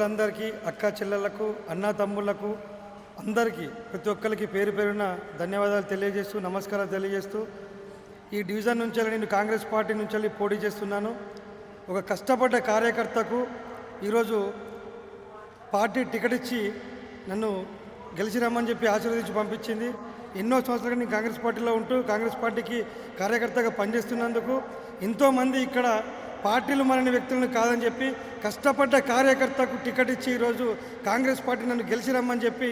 ప్రజలందరికీ, అక్క చెల్లెళ్లకు, అన్నా తమ్ముళ్లకు అందరికీ ప్రతి ఒక్కరికి పేరు పేరున ధన్యవాదాలు తెలియజేస్తూ, నమస్కారాలు తెలియజేస్తూ, ఈ డివిజన్ నుంచి నేను కాంగ్రెస్ పార్టీ నుంచి పోటీ చేస్తున్నాను. ఒక కష్టపడ్డ కార్యకర్తకు ఈరోజు పార్టీ టికెట్ ఇచ్చి నన్ను గెలిచి రమ్మని చెప్పి ఆశీర్వదించి పంపించింది. ఎన్నో సంవత్సరాలుగా నేను కాంగ్రెస్ పార్టీలో ఉంటూ కాంగ్రెస్ పార్టీకి కార్యకర్తగా పనిచేస్తున్నందుకు ఎంతోమంది ఇక్కడ పార్టీలు మారిన వ్యక్తులను కాదని చెప్పి కష్టపడ్డ కార్యకర్తకు టికెట్ ఇచ్చి ఈరోజు కాంగ్రెస్ పార్టీ నన్ను గెలిచి రమ్మని చెప్పి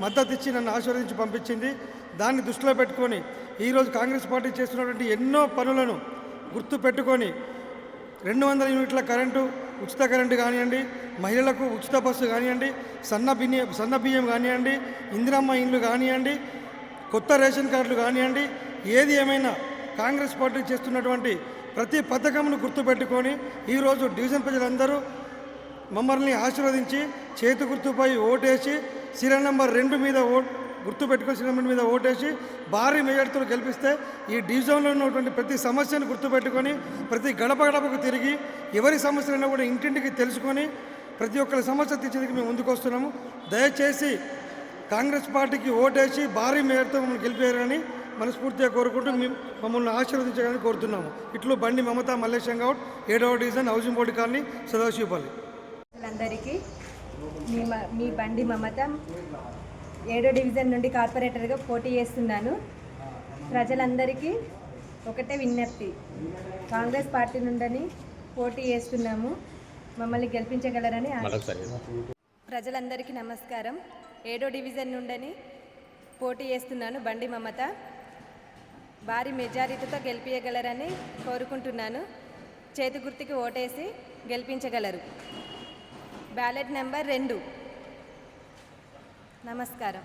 మద్దతు ఇచ్చి నన్ను ఆశీర్వదించి పంపించింది. దాన్ని దృష్టిలో పెట్టుకొని ఈరోజు కాంగ్రెస్ పార్టీ చేస్తున్నటువంటి ఎన్నో పనులను గుర్తు పెట్టుకొని 200 యూనిట్ల కరెంటు, ఉచిత కరెంటు కానివ్వండి, మహిళలకు ఉచిత బస్సు కానివ్వండి, సన్న బియ్యం కానివ్వండి, ఇందిరమ్మ ఇండ్లు కానివ్వండి, కొత్త రేషన్ కార్డులు కానివ్వండి, ఏది ఏమైనా కాంగ్రెస్ పార్టీ చేస్తున్నటువంటి ప్రతి పథకంను గుర్తుపెట్టుకొని ఈరోజు డివిజన్ ప్రజలందరూ మమ్మల్ని ఆశీర్వదించి చేతి గుర్తుపై ఓటేసి సీరియల్ నెంబర్ 2 మీద గుర్తుపెట్టుకొని సీరియల్ నెంబర్ మీద ఓటేసి భారీ మెజార్టీతో గెలిపిస్తే ఈ డివిజన్లో ఉన్నటువంటి ప్రతి సమస్యను గుర్తుపెట్టుకొని ప్రతి గడప గడపకు తిరిగి ఎవరి సమస్యలైనా కూడా ఇంటింటికి తెలుసుకొని ప్రతి ఒక్కరి సమస్య తీర్చేందుకు మేము ముందుకు వస్తున్నాము. దయచేసి కాంగ్రెస్ పార్టీకి ఓటేసి భారీ మేరతో మమ్మల్ని గెలిపారని మనస్ఫూర్తిగా కోరుకుంటూ మమ్మల్ని ఆశీర్వదించాలని కోరుతున్నాము. ఇట్లు బండి మమతా మల్లేశం గౌడ్, 7వ division, housing board colony, Sadashivapalli. అందరికీ మీ బండి మమత 7వ డివిజన్ నుండి కార్పొరేటర్గా పోటీ చేస్తున్నాను. ప్రజలందరికీ ఒకటే విజ్ఞప్తి, కాంగ్రెస్ పార్టీ నుండి పోటీ చేస్తున్నాము, మమ్మల్ని గెలిపించగలరని. ప్రజలందరికీ నమస్కారం. 7వ డివిజన్ నుండి పోటీ చేస్తున్నాను, బండి మమత. భారీ మెజారిటీతో గెలిపించగలరని కోరుకుంటున్నాను. చేతి గుర్తుకి ఓటేసి గెలిపించగలరు. Ballot number 2. నమస్కారం.